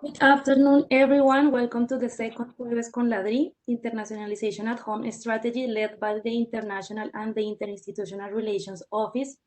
Good afternoon, everyone. Welcome to the second Jueves con Ladri, Internationalization at Home strategy led by the International and the Interinstitutional Relations Office.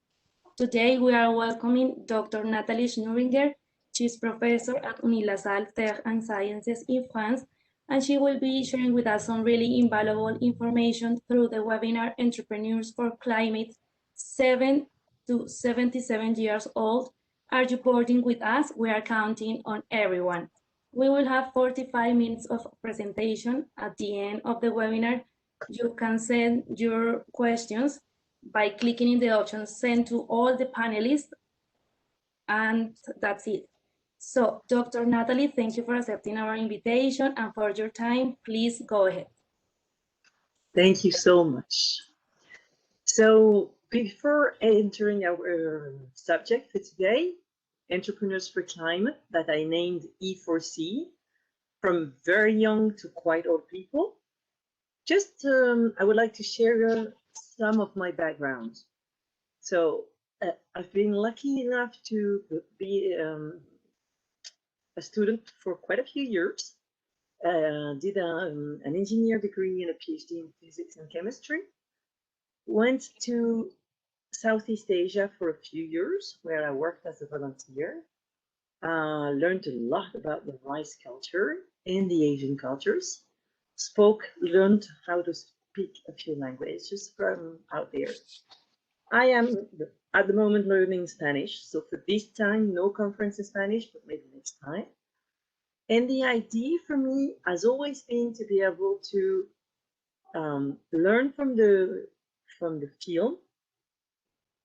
Today, we are welcoming Dr. Nathalie Schnuringer. She's professor at Unisalle Tech and Sciences in France, and she will be sharing with us some really invaluable information through the webinar Entrepreneurs for Climate, 7 to 77 years old. Are you boarding with us? We are counting on everyone. We will have 45 minutes of presentation. At the end of the webinar, you can send your questions by clicking in the option send to all the panelists, and that's it. So, Dr. Nathalie, thank you for accepting our invitation and for your time. Please go ahead. Thank you so much. So before entering our subject for today, Entrepreneurs for Climate, that I named E4C, from very young to quite old people, just I would like to share some of my background. So I've been lucky enough to be a student for quite a few years. Did an engineer degree and a PhD in physics and chemistry. Went to Southeast Asia for a few years, where I worked as a volunteer. Learned a lot about the rice culture and the Asian cultures. Learned how to speak a few languages from out there. I am at the moment learning Spanish, so for this time, no conference in Spanish, but maybe next time. And the idea for me has always been to be able to learn from the field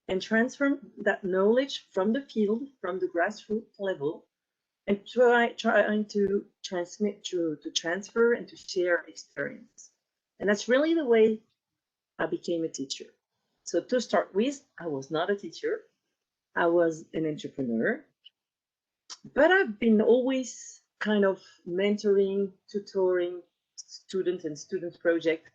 and transfer that knowledge from the field, from the grassroots level, and trying to transfer and to share experience. And that's really the way I became a teacher. So to start with, I was not a teacher. I was an entrepreneur, but I've been always kind of mentoring, tutoring students and students project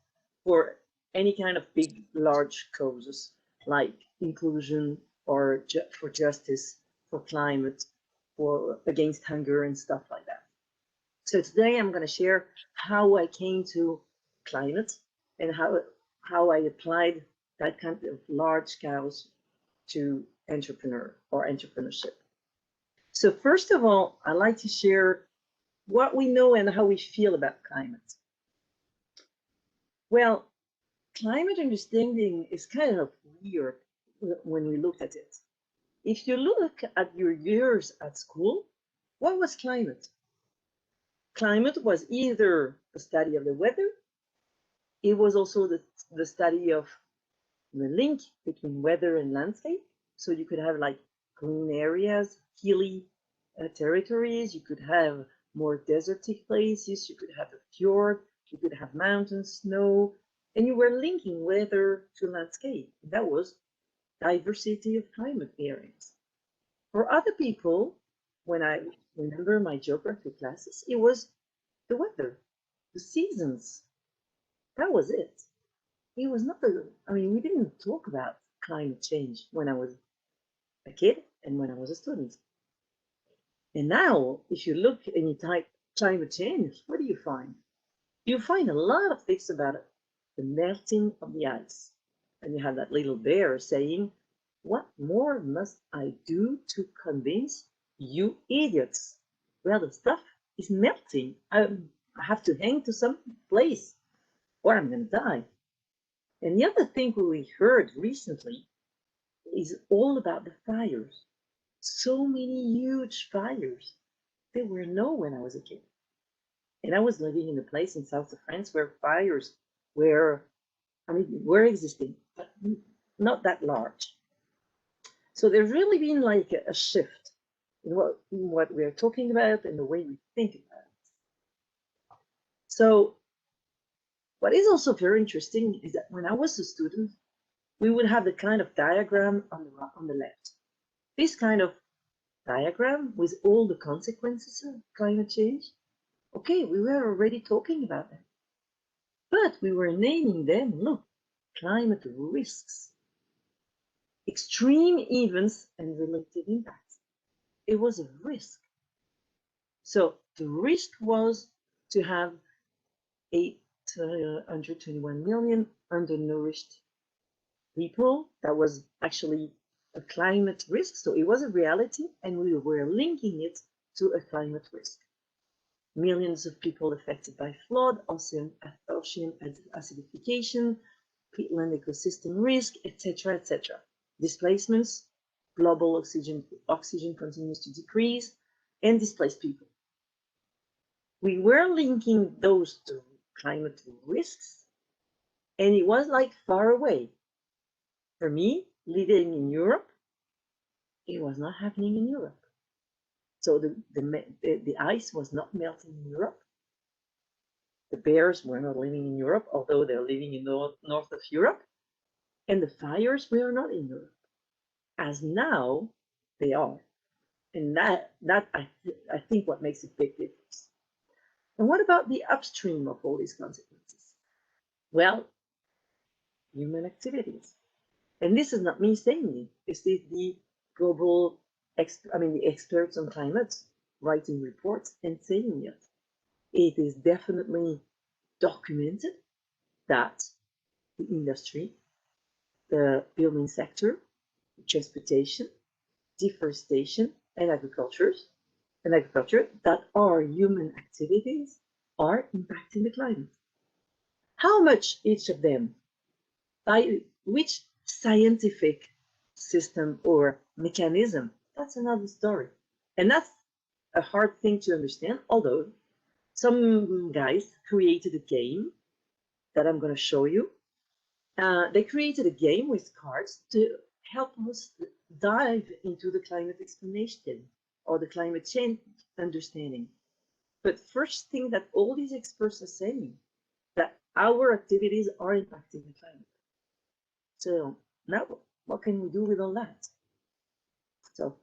for any kind of big, large causes like inclusion or for justice, for climate, for against hunger and stuff like that. So today I'm going to share how I came to climate and how I applied that kind of large cause to entrepreneurship. So first of all, I'd like to share what we know and how we feel about climate. Well, climate understanding is kind of weird when we look at it. If you look at your years at school, what was climate? Climate was either the study of the weather, it was also the study of the link between weather and landscape. So you could have like green areas, hilly territories, you could have more desertic places, you could have a fjord, you could have mountains, snow, and you were linking weather to landscape. That was diversity of climate areas. For other people, when I remember my geography classes, it was the weather, the seasons. That was it. It was not we didn't talk about climate change when I was a kid and when I was a student. And now, if you look and you type climate change, what do you find? You find a lot of things about it. The melting of the ice. And you have that little bear saying, what more must I do to convince you idiots? Well, the stuff is melting. I have to hang to some place or I'm going to die. And the other thing we heard recently is all about the fires. So many huge fires. There were no when I was a kid. And I was living in a place in south of France where fires were existing, but not that large. So there's really been like a shift in what we're talking about and the way we think about it. So what is also very interesting is that when I was a student, we would have the kind of diagram on the left. This kind of diagram with all the consequences of climate change. Okay, we were already talking about that. But we were naming them, look, climate risks, extreme events and related impacts. It was a risk. So the risk was to have 821 million undernourished people. That was actually a climate risk. So it was a reality, and we were linking it to a climate risk. Millions of people affected by flood, ocean acidification, peatland ecosystem risk, etc., etc. Displacements, global oxygen continues to decrease, and displaced people. We were linking those to climate risks, and it was like far away. For me, living in Europe, it was not happening in Europe. So the ice was not melting in Europe. The bears were not living in Europe, although they're living in the north of Europe. And the fires were not in Europe, as now they are. And that I think what makes a big difference. And what about the upstream of all these consequences? Well, human activities. And this is not me saying it. This is the global, the experts on climate writing reports and saying it. It is definitely documented that the industry, the building sector, transportation, deforestation, and agriculture that are human activities are impacting the climate. How much each of them? By which scientific system or mechanism? That's another story. And that's a hard thing to understand, although some guys created a game that I'm going to show you. They created a game with cards to help us dive into the climate explanation or the climate change understanding. But first thing that all these experts are saying, that our activities are impacting the climate. So now what can we do with all that? So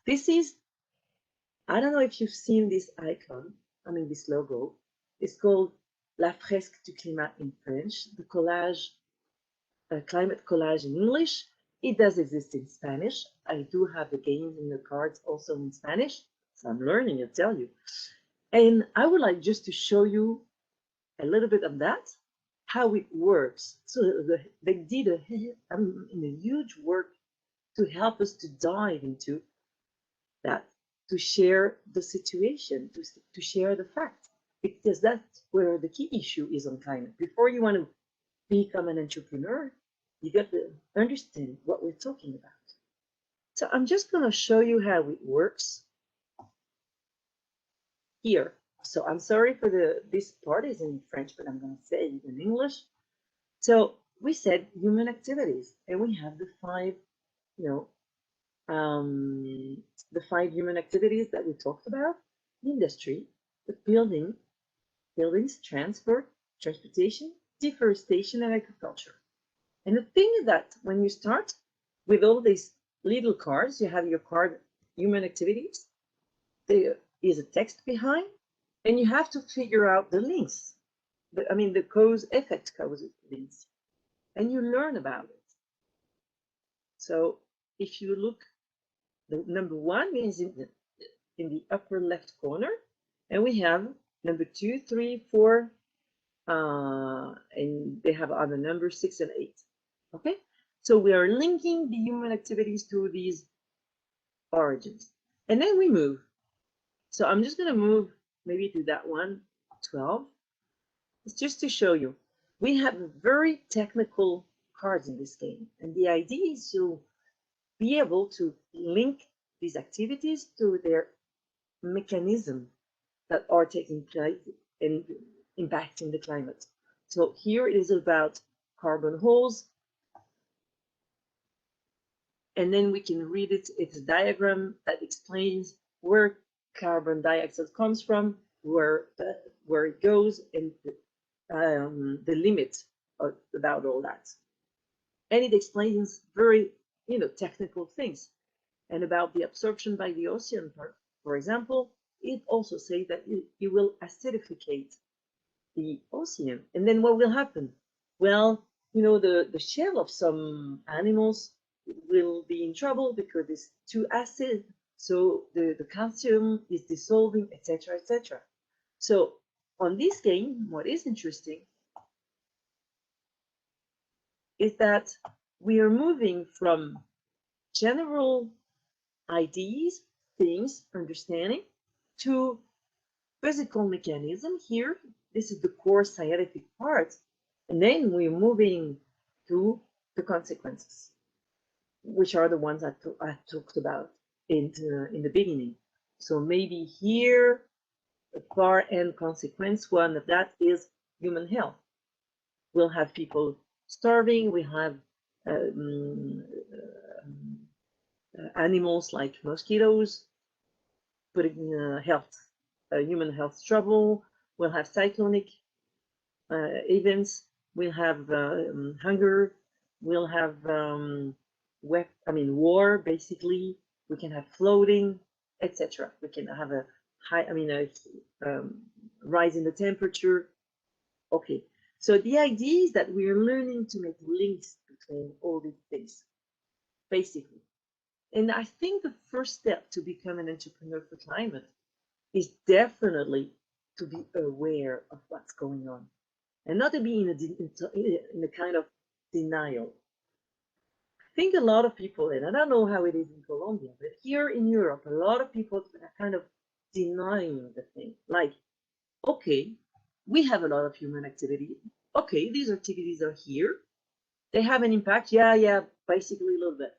this is, I don't know if you've seen this icon, this logo. It's called La Fresque du Climat in French, the collage, climate collage in English. It does exist in Spanish. I do have the games and the cards also in Spanish, so I'm learning, I tell you. And I would like just to show you a little bit of that, how it works. So they did a huge work to help us to dive into that, to share the situation, to share the fact, because that's where the key issue is on climate. Before you want to become an entrepreneur, you got to understand what we're talking about. So I'm just going to show you how it works here. So I'm sorry for this part is in French, but I'm going to say it in English. So we said human activities, and we have the five, the five human activities that we talked about: industry, the buildings, transportation, deforestation, and agriculture. And the thing is that when you start with all these little cards, you have your card human activities, there is a text behind, and you have to figure out the links, the cause-effect links, and you learn about it. So if you look, the number one is in the upper left corner, and we have number 2, 3, 4, and they have other numbers 6 and 8. Okay, so we are linking the human activities to these origins, and then we move. So I'm just going to move maybe to that one, 12. It's just to show you. We have very technical cards in this game, and the idea is to be able to link these activities to their mechanism that are taking place and impacting the climate. So here it is about carbon holes, and then we can read it. It's a diagram that explains where carbon dioxide comes from, where it goes, and the limit about all that. And it explains very technical things. And about the absorption by the ocean, for example, it also says that it will acidificate the ocean. And then what will happen? Well, the shell of some animals will be in trouble because it's too acid, So the calcium is dissolving, etc., etc. So on this game, what is interesting is that we are moving from general ideas, things, understanding, to physical mechanism here. This is the core scientific part. And then we're moving to the consequences, which are the ones I talked about in the beginning. So maybe here, the far end consequence, one of that is human health. We'll have people starving, we have animals like mosquitoes putting human health trouble. We'll have cyclonic events. We'll have hunger. We'll have war. Basically, we can have flooding, etc. We can have a rise in the temperature. Okay, so the idea is that we are learning to make links between all these things, basically. And I think the first step to become an entrepreneur for climate is definitely to be aware of what's going on and not to be in a kind of denial. I think a lot of people, and I don't know how it is in Colombia, but here in Europe, a lot of people are kind of denying the thing. Like, okay, we have a lot of human activity. Okay, these activities are here. They have an impact. Yeah, basically a little bit.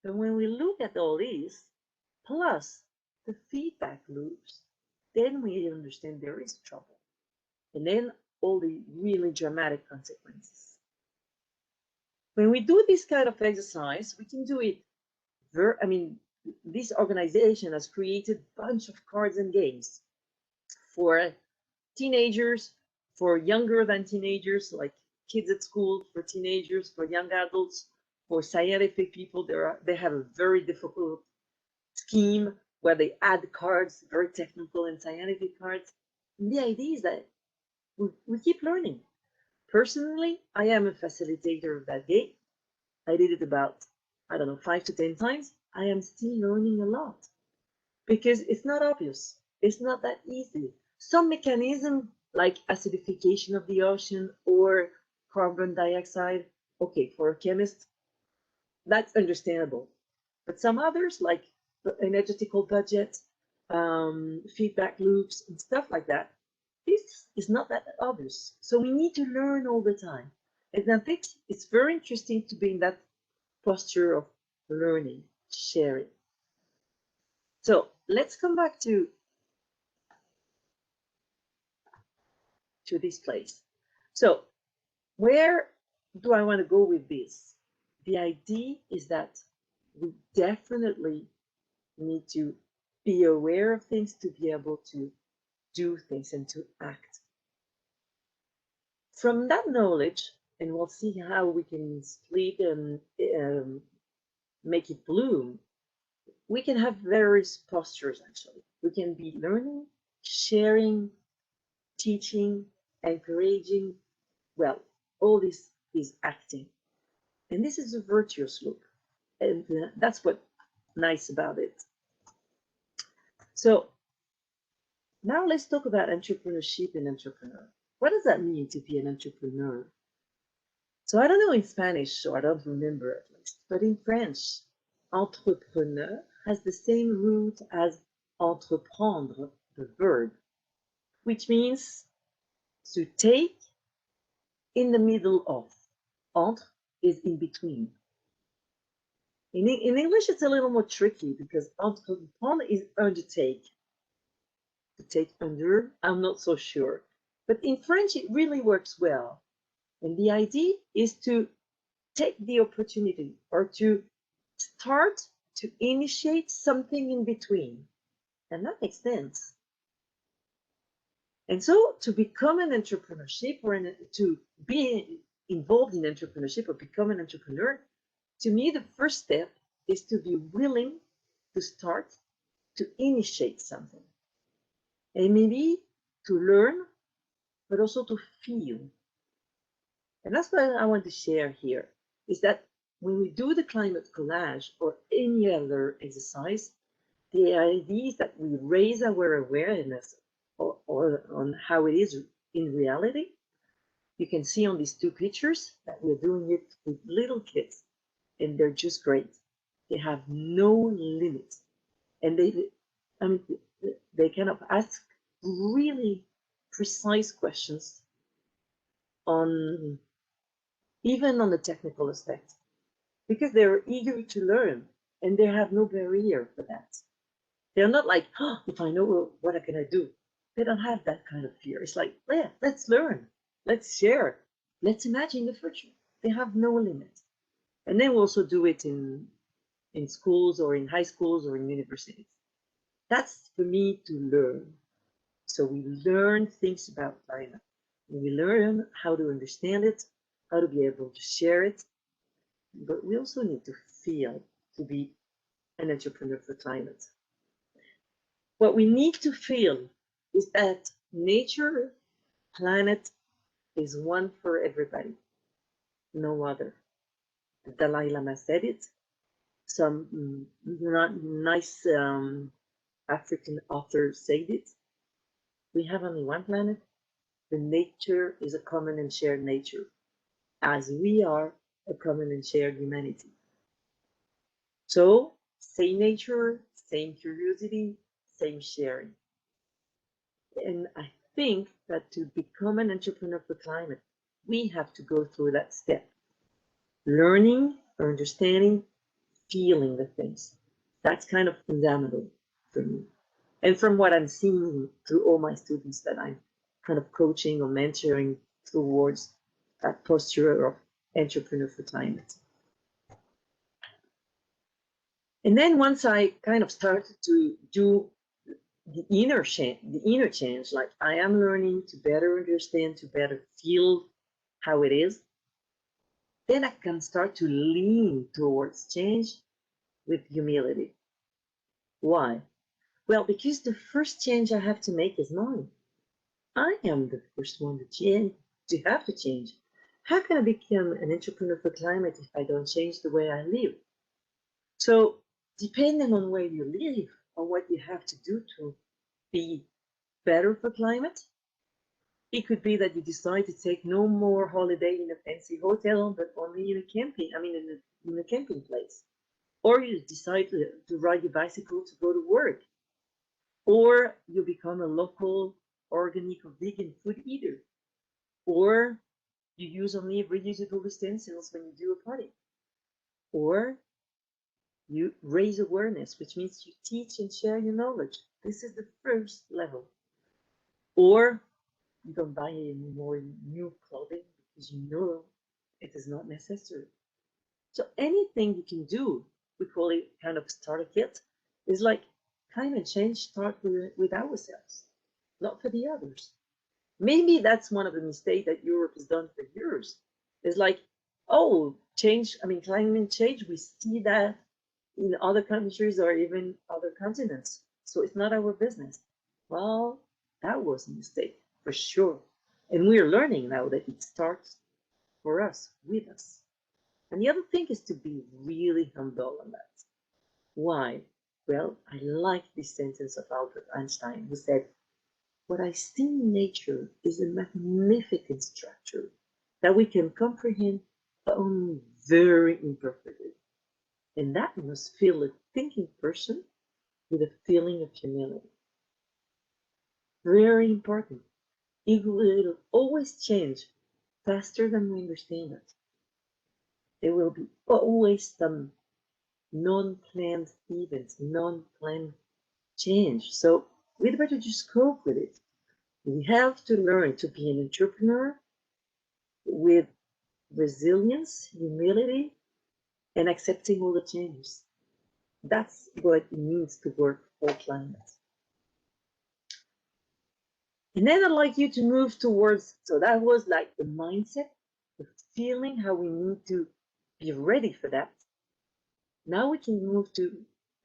But when we look at all this, plus the feedback loops, then we understand there is trouble. And then all the really dramatic consequences. When we do this kind of exercise, we can do it. This organization has created a bunch of cards and games for teenagers, for younger than teenagers, like kids at school, for teenagers, for young adults, for scientific people. They have a very difficult scheme where they add cards, very technical and scientific cards. And the idea is that we keep learning. Personally, I am a facilitator of that game. I did it about, 5 to 10 times. I am still learning a lot because it's not obvious. It's not that easy. Some mechanism like acidification of the ocean or carbon dioxide, okay, for a chemist, that's understandable. But some others, like energetical budget, feedback loops, and stuff like that, this is not that obvious. So we need to learn all the time. And I think it's very interesting to be in that posture of learning, sharing. So let's come back to this place. So where do I want to go with this? The idea is that we definitely need to be aware of things to be able to do things and to act. From that knowledge, and we'll see how we can split and make it bloom, we can have various postures actually. We can be learning, sharing, teaching, encouraging. Well, all this is acting. And this is a virtuous loop. And that's what's nice about it. So now let's talk about entrepreneurship and entrepreneur. What does that mean to be an entrepreneur? So I don't know in Spanish, so I don't remember at least, but in French, entrepreneur has the same root as entreprendre, the verb, which means to take in the middle of. Entre is in between. In English, it's a little more tricky because entreprendre is undertake. To take under, I'm not so sure. But in French, it really works well. And the idea is to take the opportunity or to start to initiate something in between. And that makes sense. And so to become an entrepreneurship or to be involved in entrepreneurship or become an entrepreneur, to me, the first step is to be willing to start to initiate something. And maybe to learn, but also to feel. And that's what I want to share here, is that when we do the climate collage or any other exercise, the idea is that we raise our awareness or on how it is in reality. You can see on these two pictures that we're doing it with little kids, and they're just great. They have no limits, and they kind of ask really precise questions on even on the technical aspect, because they're eager to learn and they have no barrier for that. They're not like, oh, if I know what can I do? They don't have that kind of fear. It's like, yeah, let's learn, let's share, let's imagine the future. They have no limit. And then we also do it in schools or in high schools or in universities. That's for me to learn. So we learn things about climate. We learn how to understand it, how to be able to share it, but we also need to feel to be an entrepreneur for climate. What we need to feel is that nature, planet is one for everybody, no other. The Dalai Lama said it. Some nice African authors said it. We have only one planet. The nature is a common and shared nature, as we are a common and shared humanity. So, same nature, same curiosity, same sharing. And I think that to become an entrepreneur for climate, we have to go through that step. Learning, understanding, feeling the things. That's kind of fundamental for me. And from what I'm seeing through all my students that I'm kind of coaching or mentoring towards that posture of entrepreneur for climate. And then once I kind of started to do the inner change, like I am learning to better understand, to better feel how it is, then I can start to lean towards change with humility. Why? Well, because the first change I have to make is mine. I am the first one to have to change. How can I become an entrepreneur for climate if I don't change the way I live? So, depending on where you live, on what you have to do to be better for climate, it could be that you decide to take no more holiday in a fancy hotel, but only in a in a camping place. Or you decide to ride your bicycle to go to work. Or you become a local organic or vegan food eater. Or you use only reusable utensils when you do a party. Or you raise awareness, which means you teach and share your knowledge. This is the first level. Or you don't buy any more new clothing because you know it is not necessary. So anything you can do, we call it kind of starter kit, is like climate change start with ourselves, not for the others. Maybe that's one of the mistakes that Europe has done for years. It's like, oh, climate change, we see that in other countries or even other continents. So it's not our business. Well, that was a mistake for sure. And we're learning now that it starts for us, with us. And the other thing is to be really humble on that. Why? Well, I like this sentence of Albert Einstein, who said, what I see in nature is a magnificent structure that we can comprehend but only very imperfectly. And that must fill a thinking person with a feeling of humility. Very important. It will always change faster than we understand it. There will be always some non-planned events, non-planned change. So we'd better just cope with it. We have to learn to be an entrepreneur with resilience, humility, and accepting all the changes. That's what it means to work for climate. And then I'd like you to move towards, so that was like the mindset, the feeling, how we need to be ready for that. Now we can move to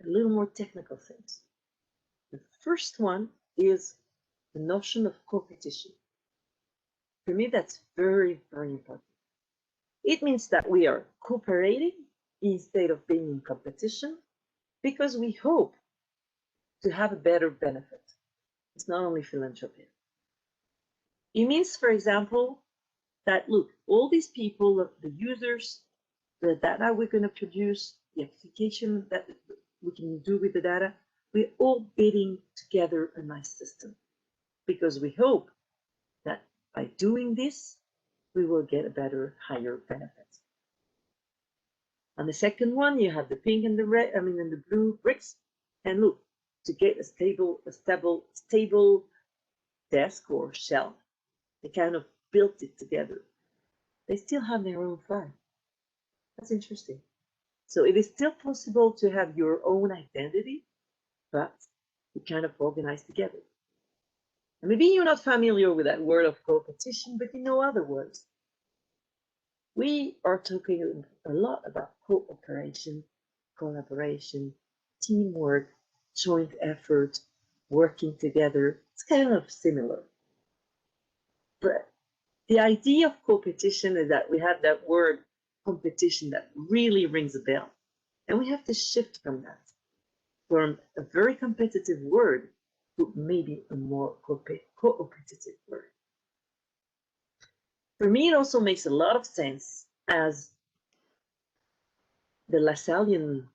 a little more technical things. The first one is the notion of competition. For me, that's very, very important. It means that we are cooperating instead of being in competition because we hope to have a better benefit. It's not only philanthropy. It means, for example, that look, all these people, the users, the data we're going to produce, the application that we can do with the data, we're all bidding together a nice system because we hope that by doing this, we will get a better, higher benefit. On the second one, you have the pink and the red, and the blue bricks. And look, to get a stable desk or shelf, they kind of built it together. They still have their own flag. That's interesting. So it is still possible to have your own identity, but you kind of organize together. And maybe you're not familiar with that word of competition, but you know other words. We are talking a lot about cooperation, collaboration, teamwork, joint effort, working together. It's kind of similar. But the idea of competition is that we have that word competition that really rings a bell. And we have to shift from that, from a very competitive word to maybe a more cooperative word. For me, it also makes a lot of sense as the Lasallian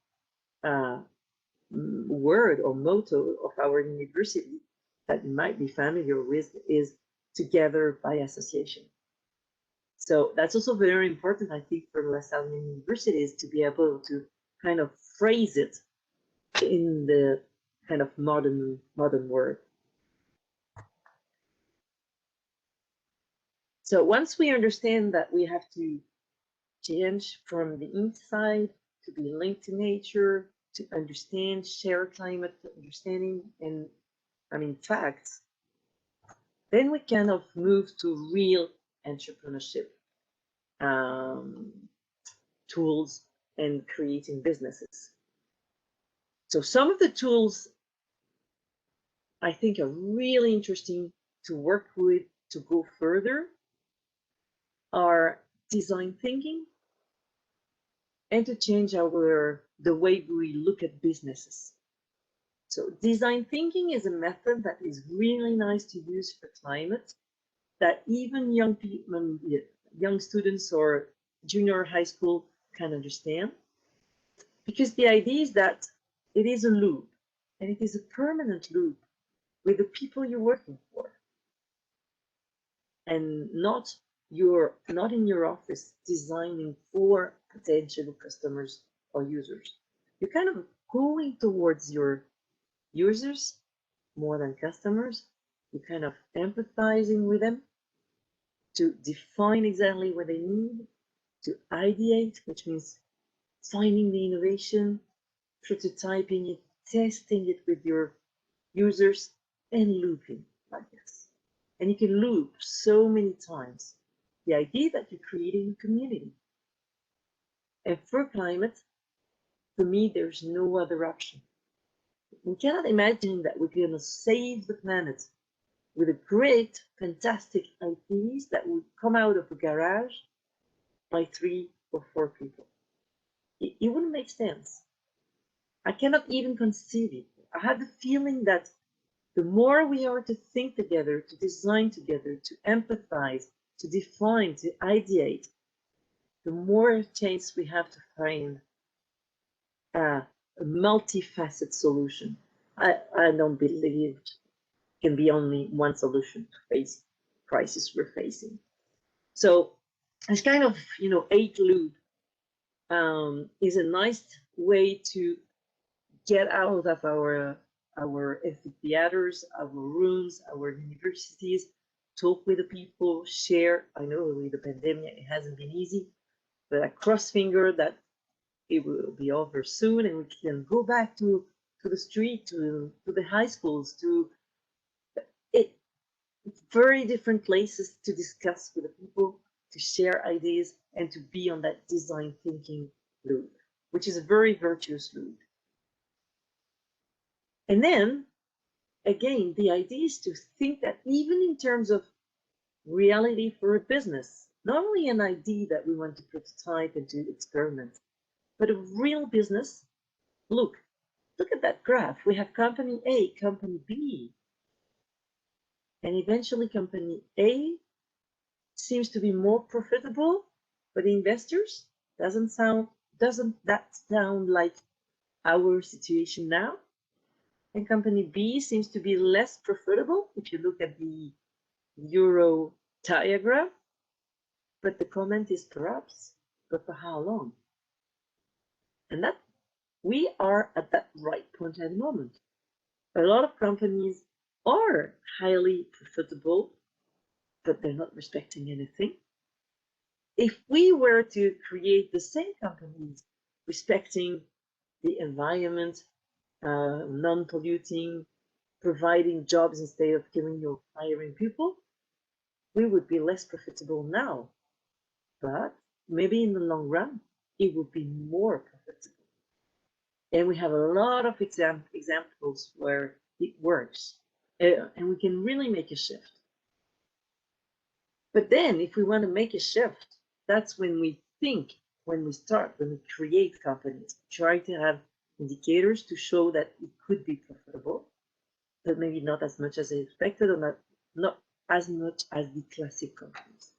word or motto of our university that you might be familiar with is together by association. So that's also very important, I think, for Lasallian universities to be able to kind of phrase it in the kind of modern word. So once we understand that we have to change from the inside to be linked to nature, to understand, share climate understanding, and facts, then we kind of move to real entrepreneurship tools and creating businesses. So some of the tools I think are really interesting to work with to go further are design thinking and to change the way we look at businesses. So design thinking is a method that is really nice to use for climate, that even young people, young students or junior high school can understand. Because the idea is that it is a loop, and it is a permanent loop with the people you're working for. And not in your office designing for potential customers or users. You're kind of going towards your users more than customers. You're kind of empathizing with them to define exactly what they need, to ideate, which means finding the innovation, prototyping it, testing it with your users, and looping like this. And you can loop so many times. The idea that you're creating a community. And for climate, for me, there's no other option. We cannot imagine that we're going to save the planet with a great, fantastic ideas that would come out of a garage by 3 or 4 people. It wouldn't make sense. I cannot even conceive it. I have the feeling that the more we are to think together, to design together, to empathize, to define, to ideate, the more chance we have to find a multifaceted solution. I don't believe it can be only one solution to face crisis we're facing. So it's kind of, 8 loop is a nice way to get out of our amphitheaters, our rooms, our universities, talk with the people, share. I know with the pandemic it hasn't been easy, but I cross finger that it will be over soon and we can go back to the street, to the high schools, to very different places to discuss with the people, to share ideas, and to be on that design thinking loop, which is a very virtuous loop. And then, again, the idea is to think that even in terms of reality for a business, not only an idea that we want to prototype and do experiments, but a real business. Look at that graph. We have company A, company B, and eventually company A seems to be more profitable, but investors doesn't that sound like our situation now? And company B seems to be less profitable if you look at the euro diagram, but the comment is perhaps, but for how long? And that we are at that right point at the moment. A lot of companies are highly profitable, but they're not respecting anything. If we were to create the same companies respecting the environment, non-polluting, providing jobs instead of killing or hiring people, we would be less profitable now. But maybe in the long run, it would be more profitable. And we have a lot of examples where it works, and we can really make a shift. But then if we want to make a shift, that's when we think, when we create companies, try to have indicators to show that it could be profitable, but maybe not as much as I expected, or not as much as the classic companies.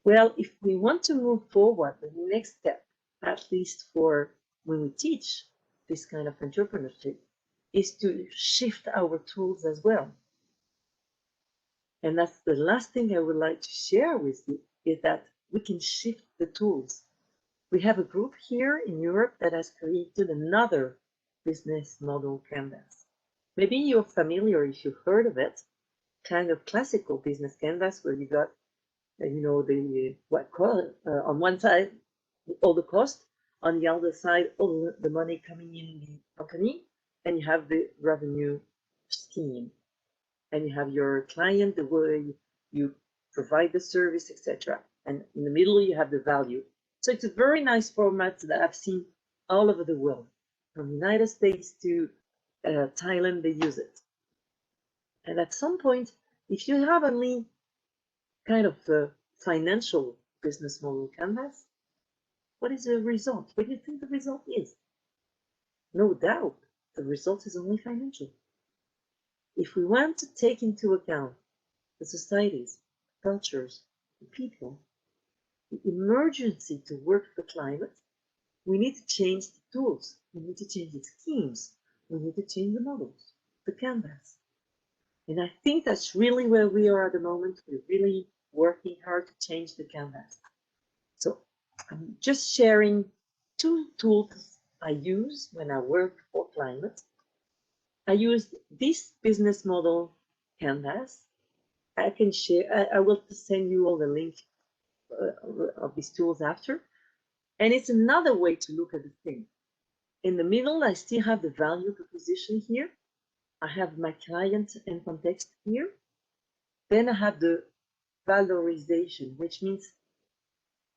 Well, if we want to move forward, the next step, at least for when we teach this kind of entrepreneurship, is to shift our tools as well. And that's the last thing I would like to share with you, is that we can shift the tools. We have a group here in Europe that has created another business model canvas. Maybe you're familiar if you've heard of it, kind of classical business canvas where you got, on one side, all the cost, on the other side, all the money coming in the company, and you have the revenue scheme. And you have your client, the way you provide the service, etc. And in the middle, you have the value. So it's a very nice format that I've seen all over the world. From the United States to Thailand, they use it. And at some point, if you have only kind of a financial business model canvas, what is the result? What do you think the result is? No doubt, the result is only financial. If we want to take into account the societies, cultures, the people, the emergency to work for climate, we need to change the tools, we need to change the schemes, we need to change the models, the canvas. And I think that's really where we are at the moment. We're really working hard to change the canvas. So I'm just sharing 2 tools I use when I work for climate. I used this business model canvas. I can share, I will send you all the link of these tools after. And it's another way to look at the thing. In the middle, I still have the value proposition here. I have my client and context here. Then I have the valorization, which means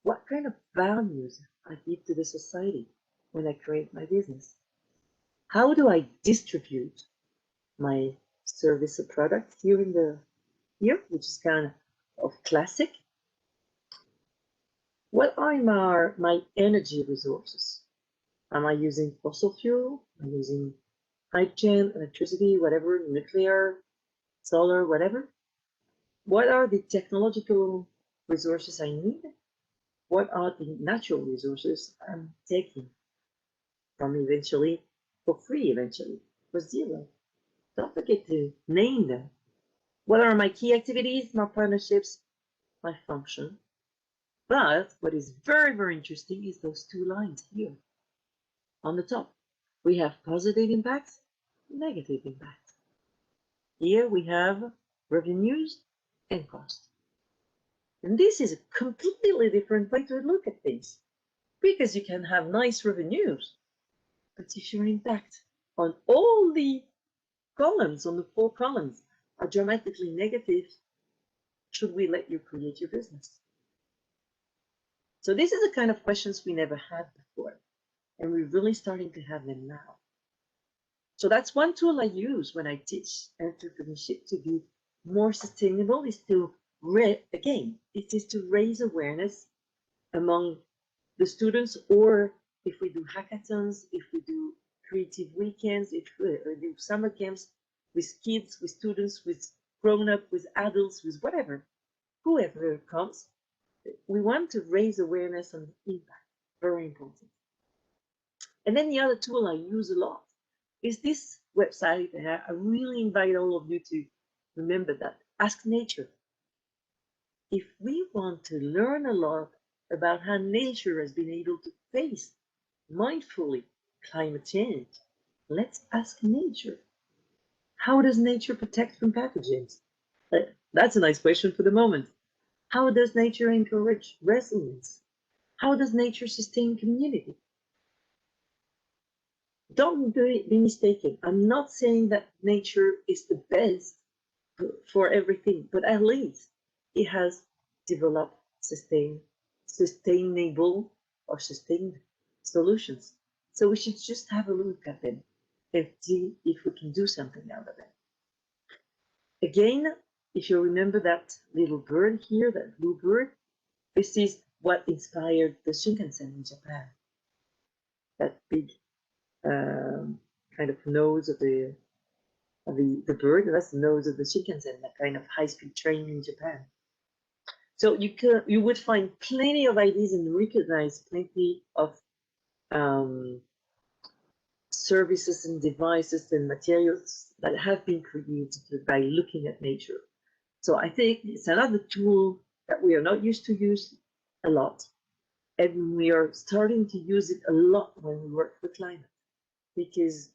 what kind of values I give to the society when I create my business. How do I distribute my service or product here which is kind of classic? What are my energy resources? Am I using fossil fuel? Am I using hydrogen, electricity, whatever, nuclear, solar, whatever? What are the technological resources I need? What are the natural resources I'm taking from eventually for free, eventually for zero? Don't forget to name them. What are my key activities, my partnerships, my function? But what is very, very interesting is those 2 lines here on the top. We have positive impact, negative impact. Here we have revenues and cost. And this is a completely different way to look at things, because you can have nice revenues, but if your impact on all the columns, on the 4 columns, are dramatically negative, should we let you create your business? So this is the kind of questions we never had before, and we're really starting to have them now. So that's one tool I use when I teach entrepreneurship to be more sustainable, is to again, it is to raise awareness among the students, or if we do hackathons, if we do creative weekends, if we do summer camps with kids, with students, with grown-up, with adults, with whatever, whoever comes, we want to raise awareness on the impact. Very important. And then the other tool I use a lot is this website, and I really invite all of you to remember that. Ask Nature. If we want to learn a lot about how nature has been able to face mindfully climate change, let's ask nature. How does nature protect from pathogens? That's a nice question for the moment. How does nature encourage resilience? How does nature sustain community? Don't be mistaken. I'm not saying that nature is the best for everything, but at least it has developed sustainable or sustained solutions. So we should just have a look at them and see if we can do something out of them. Again, if you remember that little bird here, that blue bird, this is what inspired the Shinkansen in Japan. That big kind of nose of the bird, that's the nose of the Shinkansen, that kind of high-speed train in Japan. So you would find plenty of ideas and recognize plenty of services and devices and materials that have been created by looking at nature. So I think it's another tool that we are not used to use a lot. And we are starting to use it a lot when we work with climate, because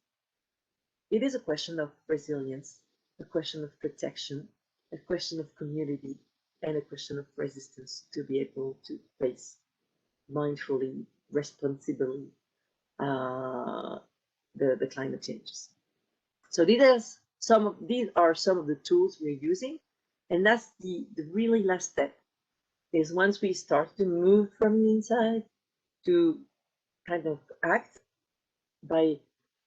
it is a question of resilience, a question of protection, a question of community, and a question of resistance to be able to face mindfully, responsibly the climate changes. So these are some of the tools we're using, and that's the really last step. Is once we start to move from the inside to kind of act by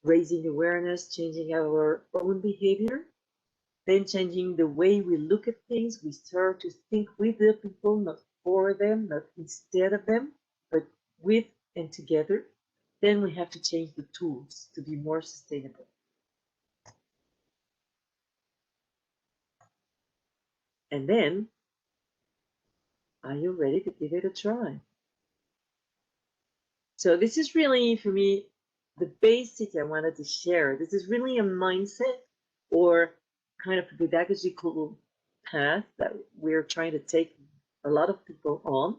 raising awareness, changing our own behavior, then changing the way we look at things, we start to think with the people, not for them, not instead of them, but with and together. Then we have to change the tools to be more sustainable. And then, are you ready to give it a try? So this is really, for me, the basic I wanted to share. This is really a mindset or kind of a pedagogical path that we're trying to take a lot of people on.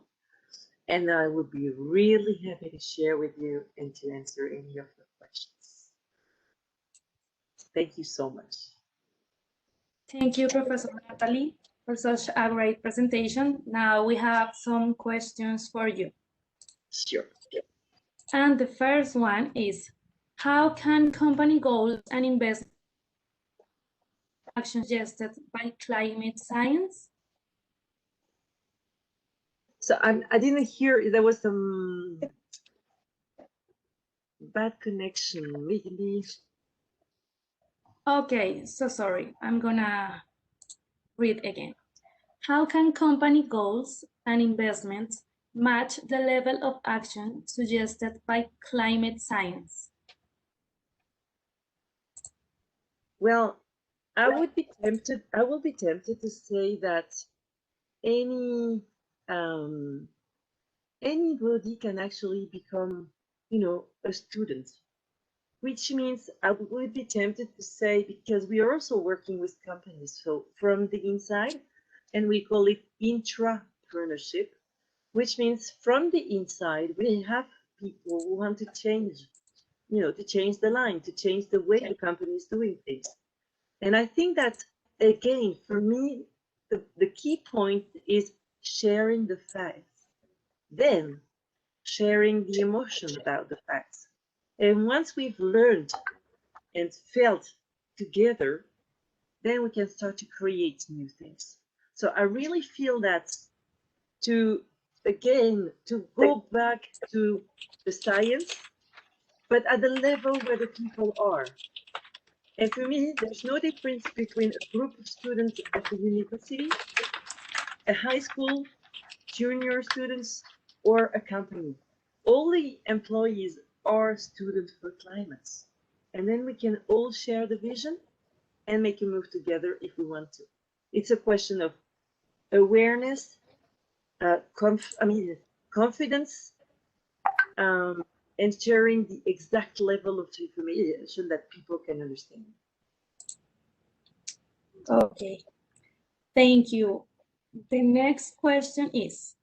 And I would be really happy to share with you and to answer any of your questions. Thank you so much. Thank you, Professor Natalie, for such a great presentation. Now we have some questions for you. Sure. And the first one is, how can company goals and investment actions suggested by climate science? So I didn't hear, there was some bad connection. Maybe. Okay, so sorry, I'm gonna read again. How can company goals and investments match the level of action suggested by climate science? Well, I will be tempted to say that anybody can actually become, a student, which means I would be tempted to say, because we are also working with companies, so from the inside, and we call it entrepreneurship, which means from the inside, we have people who want to change, to change the line, to change the way the company is doing things. And I think that, again, for me, the key point is sharing the facts, then sharing the emotion about the facts. And once we've learned and felt together, then we can start to create new things. So I really feel that to go back to the science, but at the level where the people are. And for me, there's no difference between a group of students at the university a high school, junior students, or a company. All the employees are students for climates. And then we can all share the vision and make a move together if we want to. It's a question of awareness, confidence, and sharing the exact level of information that people can understand. Okay, thank you. The next question is,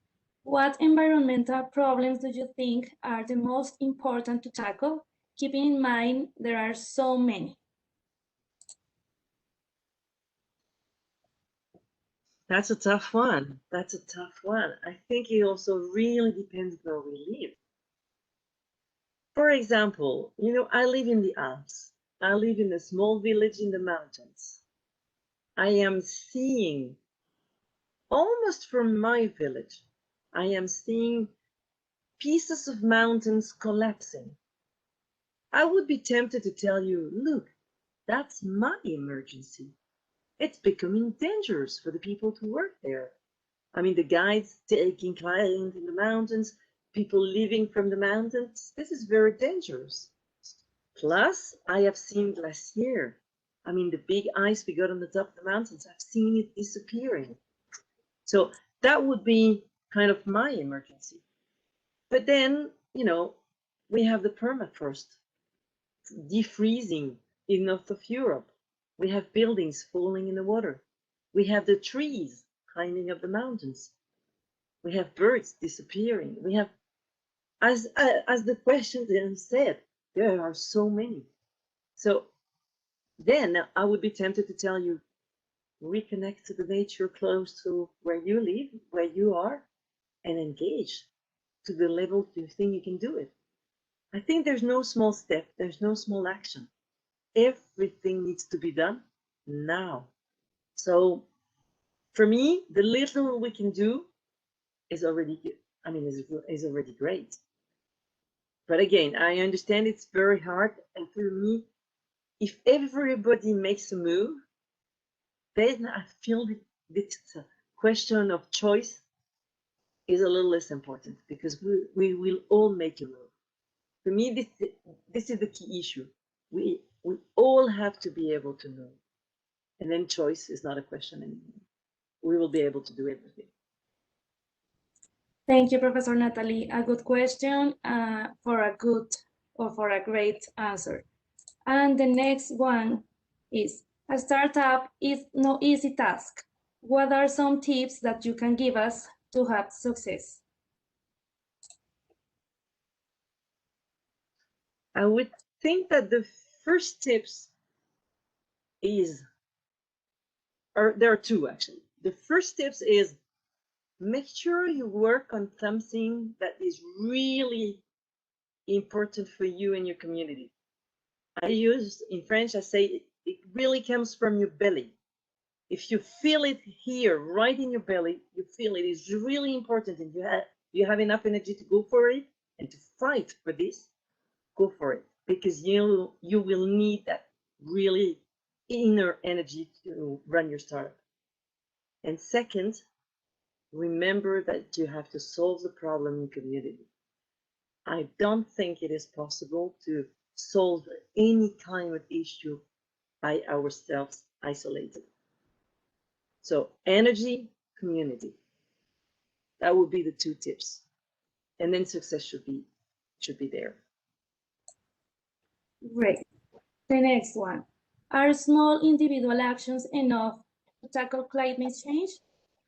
what environmental problems do you think are the most important to tackle, keeping in mind there are so many? That's a tough one. That's a tough one. I think it also really depends where we live. For example, I live in the Alps. I live in a small village in the mountains. I am seeing, almost from my village, I am seeing pieces of mountains collapsing. I would be tempted to tell you, look, that's my emergency. It's becoming dangerous for the people who work there. I mean, the guides taking clients in the mountains, people living from the mountains, this is very dangerous. Plus, I have seen glacier. I mean, the big ice we got on the top of the mountains, I've seen it disappearing. So that would be kind of my emergency. But then, we have the permafrost defreezing in north of Europe. We have buildings falling in the water. We have the trees climbing up the mountains. We have birds disappearing. We have, as the question said, there are so many. So then I would be tempted to tell you, reconnect to the nature close to where you live, where you are, and engage to the level you think you can do it. I think there's no small step, there's no small action. Everything needs to be done now. So for me, the little we can do is already good. I mean, is already great. But again, I understand it's very hard. And for me, if everybody makes a move, then I feel that this question of choice is a little less important because we will all make a move. For me, this is the key issue. We all have to be able to move. And then choice is not a question anymore. We will be able to do everything. Thank you, Professor Natalie. A good question for a great answer. And the next one is, a startup is no easy task. What are some tips that you can give us to have success? I would think that the first tips there are two actually. The first tips is make sure you work on something that is really important for you and your community. In French, I say it really comes from your belly. If you feel it here, right in your belly, you feel it is really important and you have enough energy to go for it and to fight for this, go for it. Because you will need that really inner energy to run your startup. And second, remember that you have to solve the problem in community. I don't think it is possible to solve any climate issue by ourselves isolated. So energy, community. That would be the two tips. And then success should be there. Great. The next one. Are small individual actions enough to tackle climate change?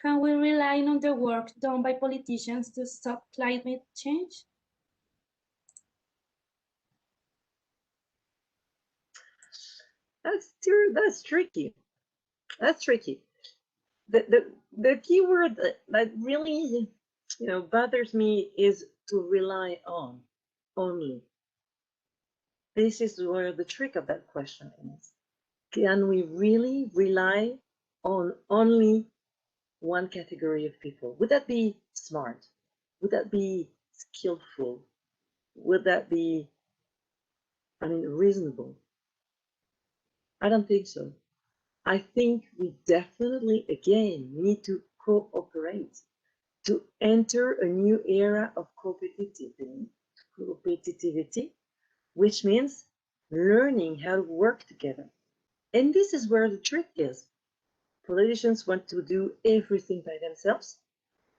Can we rely on the work done by politicians to stop climate change? That's tricky. That's tricky. The key word that really bothers me is to rely on only. This is where the trick of that question is. Can we really rely on only one category of people? Would that be smart? Would that be skillful? Would that be, reasonable? I don't think so. I think we definitely, again, need to cooperate, to enter a new era of competitivity, which means learning how to work together. And this is where the trick is. Politicians want to do everything by themselves.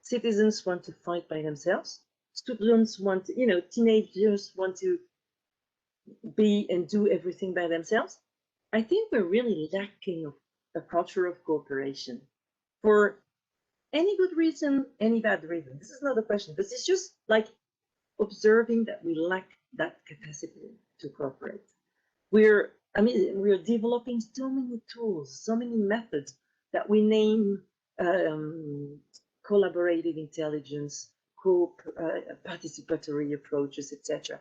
Citizens want to fight by themselves. Students want, teenagers want to be and do everything by themselves. I think we're really lacking a culture of cooperation for any good reason, any bad reason. This is not a question, but it's just like observing that we lack that capacity to cooperate. We're developing so many tools, so many methods that we name collaborative intelligence, participatory approaches, etc.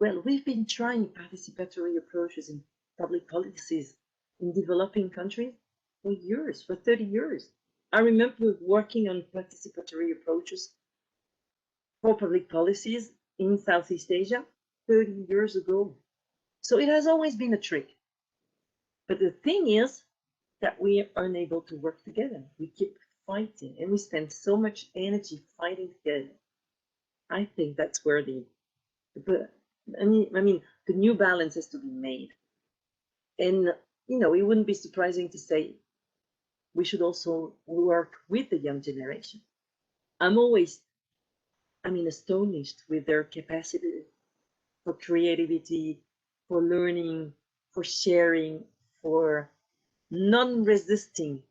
Well, we've been trying participatory approaches in public policies in developing countries for years, for 30 years. I remember working on participatory approaches for public policies in Southeast Asia 30 years ago. So it has always been a trick. But the thing is that we are unable to work together. We keep fighting and we spend so much energy fighting together. I think that's where the new balance has to be made. And, it wouldn't be surprising to say we should also work with the young generation. I'm always, astonished with their capacity for creativity, for learning, for sharing, for non-resisting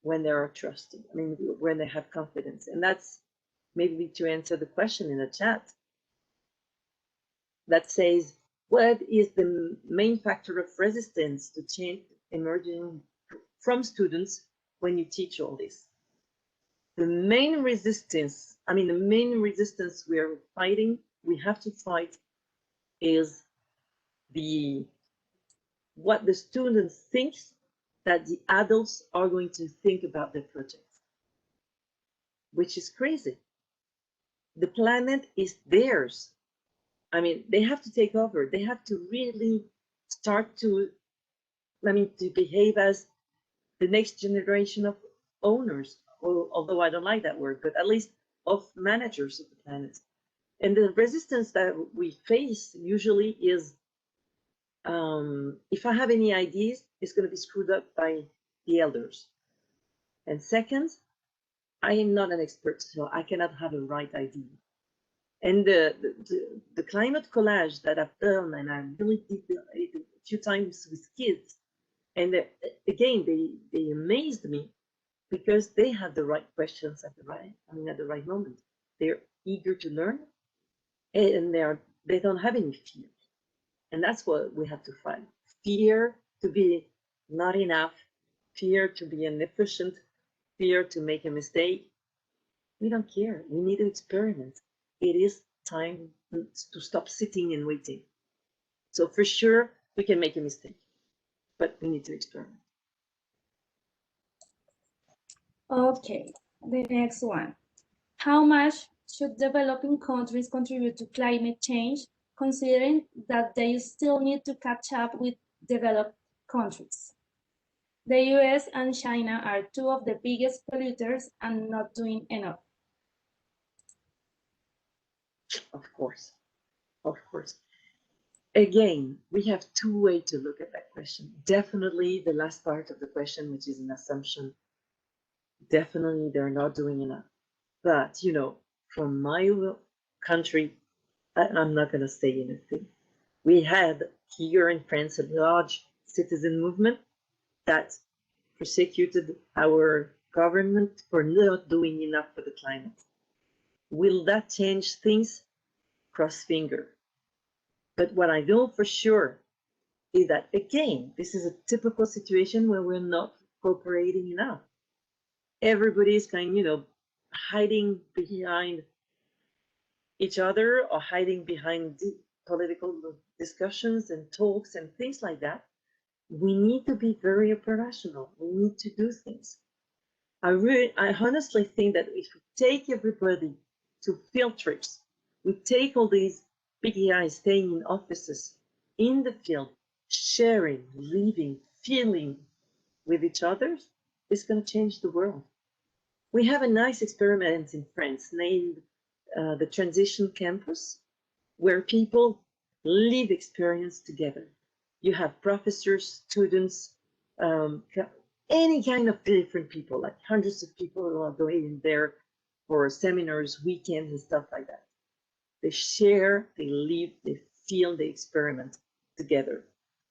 when they are trusting, when they have confidence. And that's maybe to answer the question in the chat that says, what is the main factor of resistance to change emerging from students when you teach all this? The main resistance we are fighting, we have to fight, is what the students think that the adults are going to think about their project, which is crazy. The planet is theirs. They have to take over. They have to really start to behave as the next generation of owners, although I don't like that word, but at least of managers of the planet. And the resistance that we face usually is, if I have any ideas, it's going to be screwed up by the elders. And second, I am not an expert, so I cannot have a right idea. And the climate collage that I've done, and I really did it a few times with kids, and again, they amazed me because they had the right questions at the right moment. They're eager to learn, and they don't have any fear. And that's what we have to fight. Fear to be not enough, fear to be inefficient, fear to make a mistake. We don't care. We need to experiment. It is time to stop sitting and waiting. So for sure, we can make a mistake, but we need to experiment. Okay, the next one. How much should developing countries contribute to climate change, considering that they still need to catch up with developed countries? The US and China are two of the biggest polluters and not doing enough. Of course. Again, we have two ways to look at that question. Definitely the last part of the question, which is an assumption. Definitely they're not doing enough. But, from my country, I'm not going to say anything. We had here in France a large citizen movement that persecuted our government for not doing enough for the climate. Will that change things? Cross finger. But what I know for sure is that, again, this is a typical situation where we're not cooperating enough. Everybody is hiding behind each other or hiding behind political discussions and talks and things like that. We need to be very operational. We need to do things. I honestly think that if we take everybody to field trips, we take all these big guys staying in offices, in the field, sharing, living, feeling with each other, it's going to change the world. We have a nice experiment in France named the Transition Campus, where people live experience together. You have professors, students, any kind of different people, like hundreds of people who are going in there for seminars, weekends, and stuff like that. They share, they live, they feel, they experiment together.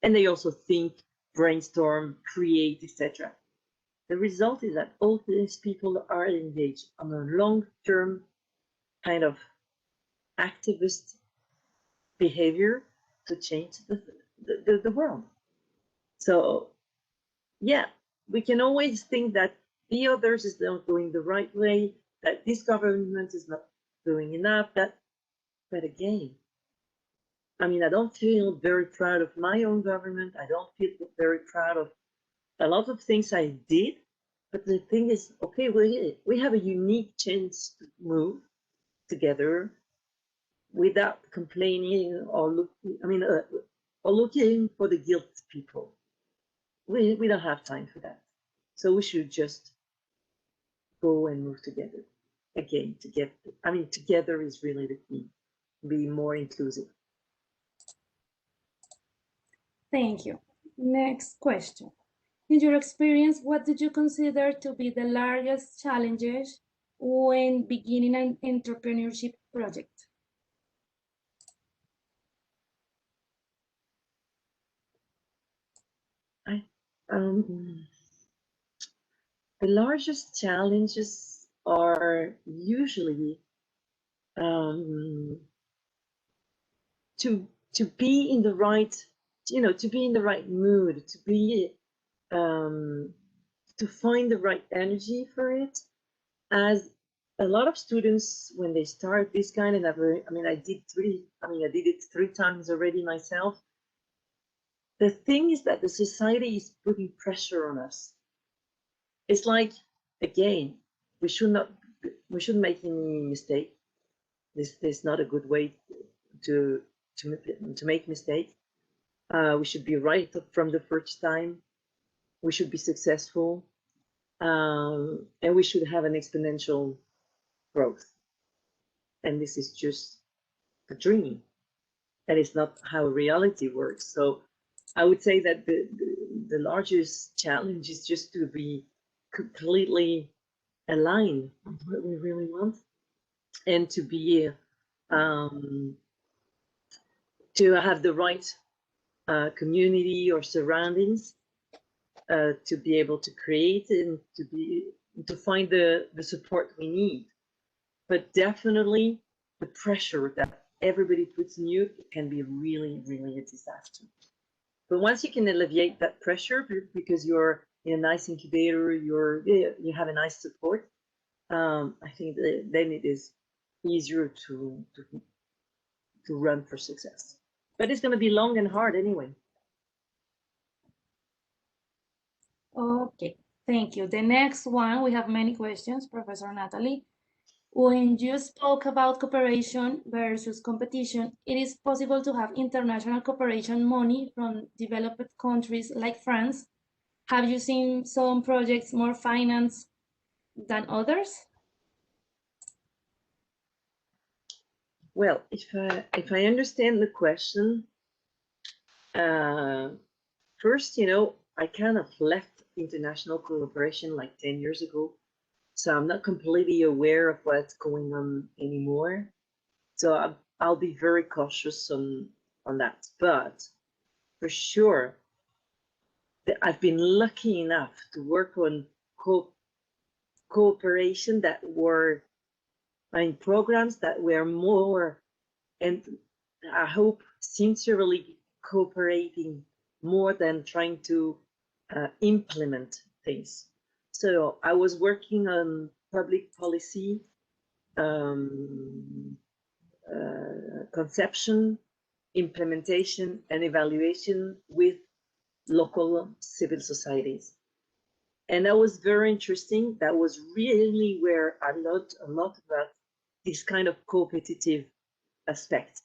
And they also think, brainstorm, create, etc. The result is that all these people are engaged on a long-term kind of activist behavior to change the world. So yeah, we can always think that the others is not going the right way, that this government is not doing enough, but again, I mean, I don't feel very proud of my own government. I don't feel very proud of a lot of things I did. But the thing is, okay, we have a unique chance to move together without complaining or looking, or looking for the guilt people. We don't have time for that. So we should just go and move together again. Together is really the key. Be more inclusive. Thank you. Next question. In your experience, what did you consider to be the largest challenges when beginning an entrepreneurship project? The largest challenges are usually to be in the right, to be in the right mood, to be to find the right energy for it. As a lot of students, when they start this kind of, I did it 3 times already myself. The thing is that the society is putting pressure on us. It's like, again, we shouldn't make any mistake. This is not a good way to make mistakes. We should be right from the first time. We should be successful, and we should have an exponential growth. And this is just a dream, and it's not how reality works. So I would say that the largest challenge is just to be completely aligned with what we really want, and to be to have the right community or surroundings to be able to create and to find the support we need. But definitely the pressure that everybody puts in you can be really, really a disaster. But once you can alleviate that pressure because you're in a nice incubator, you have a nice support, I think then it is easier to run for success. But it's going to be long and hard anyway. Okay, thank you. The next one, we have many questions, Professor Natalie. When you spoke about cooperation versus competition, it is possible to have international cooperation money from developed countries like France. Have you seen some projects more financed than others? Well, if I understand the question, first, I kind of left international cooperation like 10 years ago, so I'm not completely aware of what's going on anymore. So I'll be very cautious on that. But for sure, I've been lucky enough to work on cooperation that were in programs that were more, and I hope sincerely cooperating more than trying to implement things. So I was working on public policy, conception, implementation, and evaluation with local civil societies. And that was very interesting. That was really where I learned a lot about this kind of competitive aspect,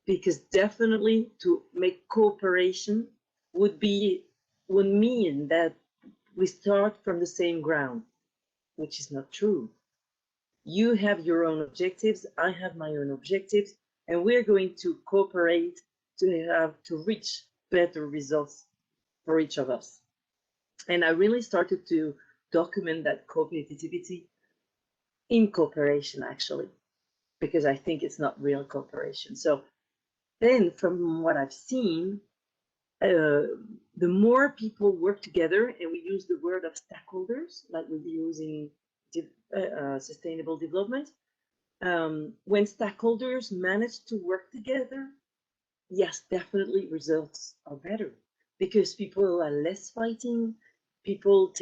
because definitely to make cooperation would mean that we start from the same ground. which is not true. You have your own objectives, I have my own objectives, and we're going to cooperate to reach better results for each of us. And I really started to document that cooperativity in cooperation, actually, because I think it's not real cooperation. So then from what I've seen, the more people work together, and we use the word of stakeholders, like we use in sustainable development, when stakeholders manage to work together, yes, definitely results are better because people are less fighting. People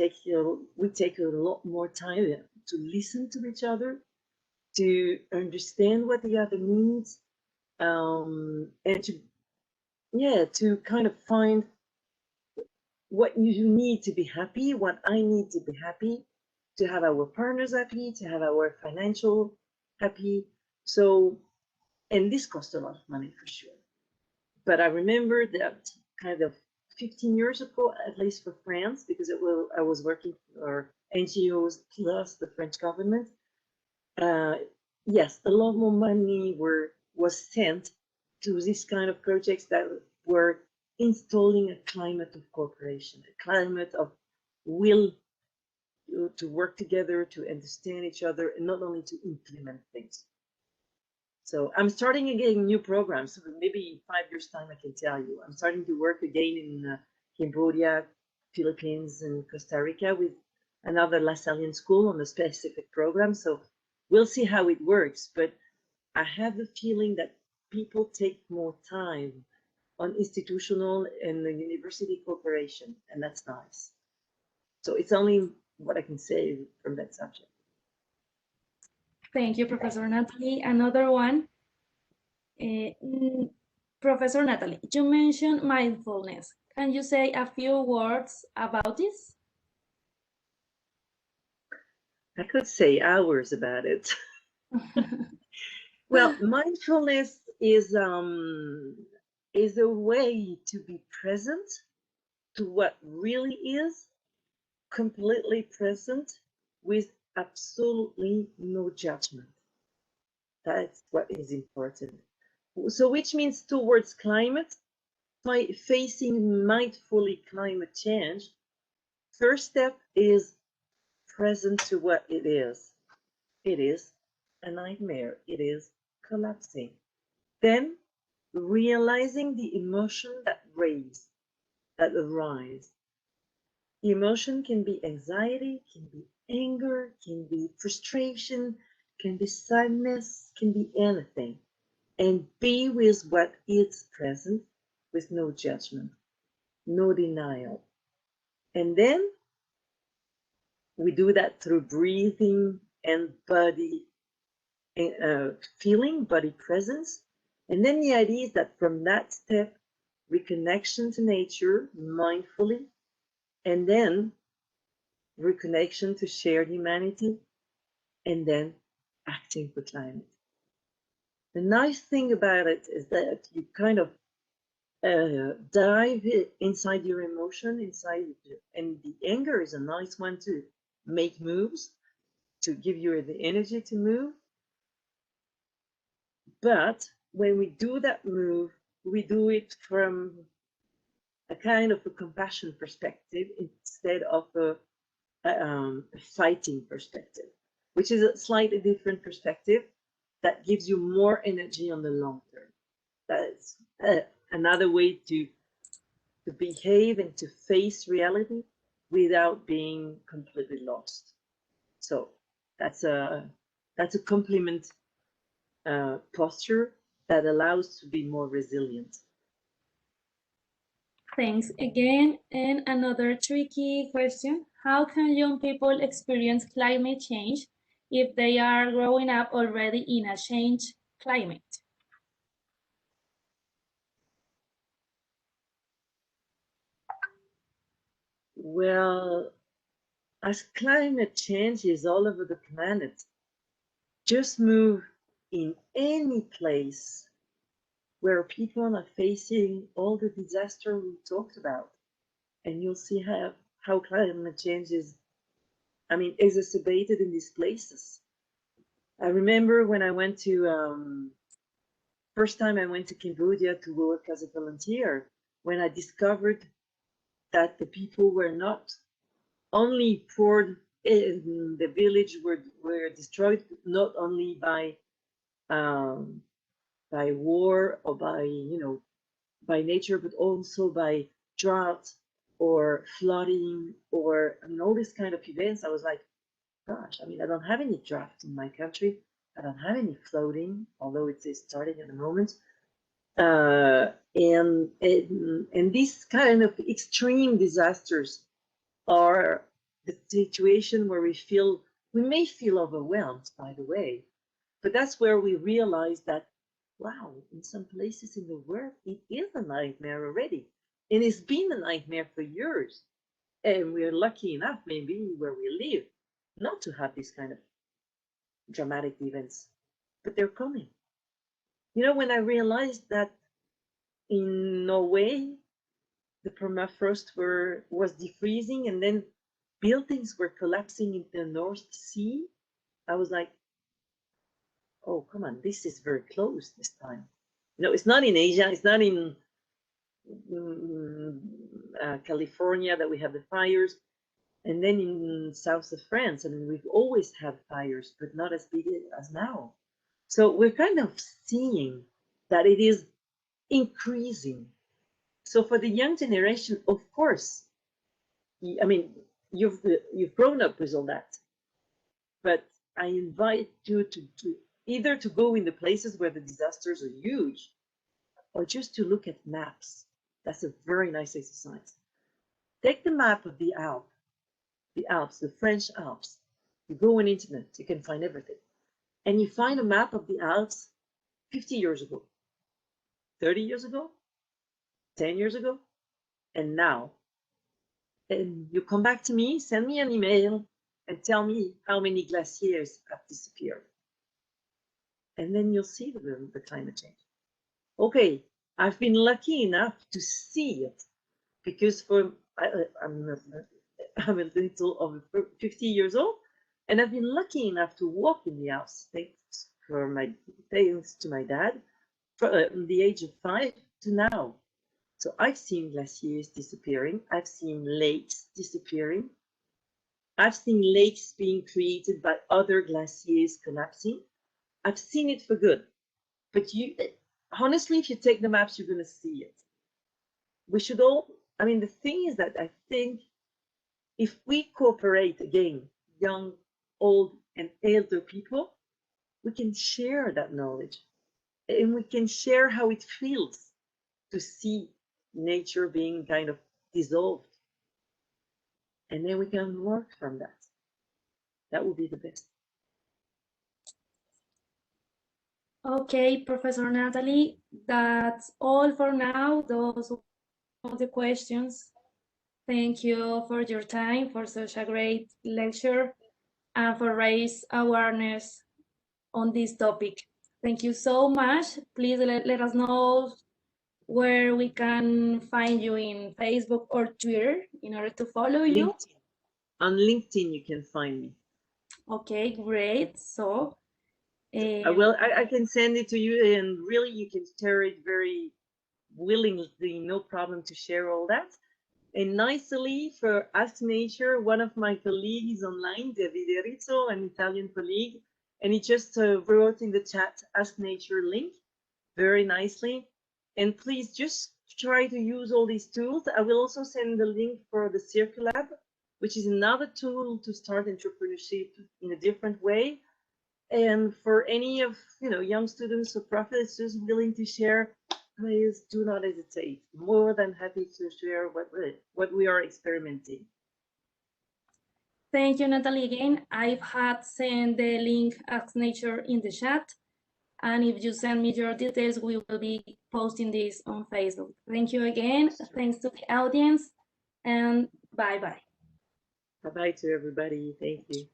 we take a lot more time to listen to each other, to understand what the other needs, and to kind of find what you need to be happy, what I need to be happy, to have our partners happy, to have our financial happy. So, and this costs a lot of money for sure. But I remember that kind of 15 years ago, at least for France, because I was working for NGOs plus the French government. Yes, a lot more money was sent to this kind of projects that were installing a climate of cooperation, a climate of will to work together, to understand each other, and not only to implement things. So I'm starting again new programs. So maybe in 5 years' time, I can tell you. I'm starting to work again in Cambodia, Philippines, and Costa Rica with another Lasallian school on a specific program. So we'll see how it works. But I have the feeling that people take more time on institutional and the university cooperation, and that's nice. So it's only what I can say from that subject. Thank you, Professor Natalie. Another one. Professor Natalie, you mentioned mindfulness. Can you say a few words about this? I could say hours about it. Well, mindfulness is a way to be present to what really is, completely present with absolutely no judgment. That's what is important. So which means towards climate, facing mindfully climate change, first step is present to what it is. It is a nightmare. It is collapsing. Then realizing the emotion that arise. The emotion can be anxiety, can be anger, can be frustration, can be sadness, can be anything. And be with what is present with no judgment, no denial. And then we do that through breathing and body feeling, body presence. And then the idea is that from that step, reconnection to nature mindfully, and then reconnection to shared humanity, and then acting for climate. The nice thing about it is that you kind of dive inside your emotion, and the anger is a nice one to make moves, to give you the energy to move. But when we do that move, we do it from a kind of a compassion perspective instead of a fighting perspective, which is a slightly different perspective that gives you more energy on the long term. That's another way to behave and to face reality without being completely lost. So that's a complement posture that allows to be more resilient. Thanks again. And another tricky question. How can young people experience climate change if they are growing up already in a changed climate? Well, as climate change is all over the planet, just move in any place where people are facing all the disaster we talked about, and you'll see how climate change is I mean, exacerbated in these places. I remember when I went to, first time I went to Cambodia to work as a volunteer, when I discovered that the people were not only poor in the village were destroyed not only by war or by nature, but also by drought or flooding or all these kind of events. I was like, gosh, I mean, I don't have any drought in my country. I don't have any flooding, although it's starting at the moment. And these kind of extreme disasters are the situation where we may feel overwhelmed, by the way, but that's where we realize that, wow, in some places in the world, it is a nightmare already. And it's been a nightmare for years. And we're lucky enough, maybe where we live, not to have these kind of dramatic events, but they're coming. When I realized that in Norway, the permafrost was defreezing and then buildings were collapsing in the North Sea, I was like, oh, come on, this is very close this time. It's not in Asia, it's not in California that we have the fires. And then in south of France, I mean, we've always had fires, but not as big as now. So we're kind of seeing that it is increasing. So for the young generation, of course, I mean, you've grown up with all that, but I invite you to either to go in the places where the disasters are huge, or just to look at maps. That's a very nice exercise. Take the map of the Alps, the French Alps. You go on internet, you can find everything. And you find a map of the Alps 50 years ago, 30 years ago, 10 years ago, and now. And you come back to me, send me an email, and tell me how many glaciers have disappeared. And then you'll see the climate change. Okay, I've been lucky enough to see it because I'm a little over 50 years old, and I've been lucky enough to walk in the Alps thanks to my dad from the age of 5 to now. So I've seen glaciers disappearing. I've seen lakes disappearing. I've seen lakes being created by other glaciers collapsing. I've seen it for good. But honestly, if you take the maps, you're going to see it. We should all, I mean, the thing is that I think if we cooperate again, young, old, and elder people, we can share that knowledge and we can share how it feels to see nature being kind of dissolved. And then we can work from that. That would be the best. Okay, Professor Natalie, that's all for now. Those are the questions. Thank you for your time, for such a great lecture, and for raise awareness on this topic. Thank you so much. Please let us know where we can find you in Facebook or Twitter in order to follow you. On LinkedIn, you can find me. Okay, great. So, I can send it to you, and really, you can share it very willingly, no problem to share all that. And nicely for Ask Nature, one of my colleagues online, Davide Rizzo, an Italian colleague, and he just wrote in the chat Ask Nature link very nicely. And please just try to use all these tools. I will also send the link for the Circulab, which is another tool to start entrepreneurship in a different way. And for any of young students or professors willing to share, please do not hesitate. More than happy to share what we are experimenting. Thank you, Natalie, again. I've had sent the link Ask Nature in the chat. And if you send me your details, we will be posting this on Facebook. Thank you again. Thanks to the audience, and bye-bye. Bye-bye to everybody. Thank you.